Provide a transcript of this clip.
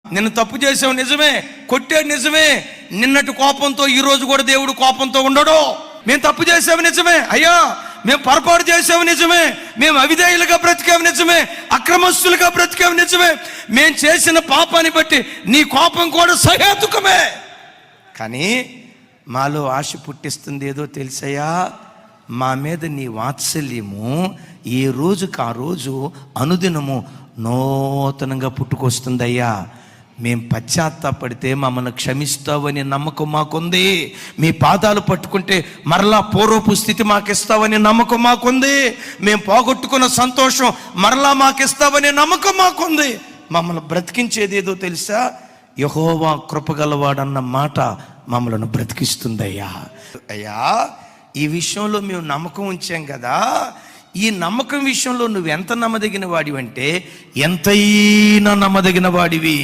నిన్ను తప్పు చేసావు నిజమే, కొట్టాడు నిజమే. నిన్నటి కోపంతో ఈ రోజు కూడా దేవుడు కోపంతో ఉండడు. మేము తప్పు చేసావు నిజమే అయ్యా, మేము పొరపాటు చేసావు నిజమే, మేము అవిధేయులుగా బ్రతికావు నిజమే, అక్రమస్తులుగా బ్రతికావు నిజమే. మేము చేసిన పాపాన్ని బట్టి నీ కోపం కూడా సహేతుకమే. కానీ మాలో ఆశ పుట్టిస్తుంది ఏదో తెలుసయ్యా, మా మీద నీ వాత్సల్యము ఏ రోజుకి ఆ రోజు అనుదినము నూతనంగా పుట్టుకొస్తుందయ్యా. మేము పశ్చాత్తాపడితే మమ్మల్ని క్షమిస్తావని నమ్మకం మాకుంది. మీ పాదాలు పట్టుకుంటే మరలా పూర్వపు స్థితి మాకిస్తావని నమ్మకం మాకుంది. మేము పోగొట్టుకున్న సంతోషం మరలా మాకిస్తావని నమ్మకం మాకుంది. మమ్మల్ని బ్రతికించేది ఏదో తెలుసా, యెహోవా కృపగలవాడన్న మాట మమ్మల్ని బ్రతికిస్తుందయ్యా. అయ్యా, ఈ విషయంలో మేము నమ్మకం ఉంచాం కదా, ఈ నమ్మకం విషయంలో నువ్వు ఎంత నమ్మదగిన వాడివంటే ఎంతైనా నమ్మదగిన వాడివి.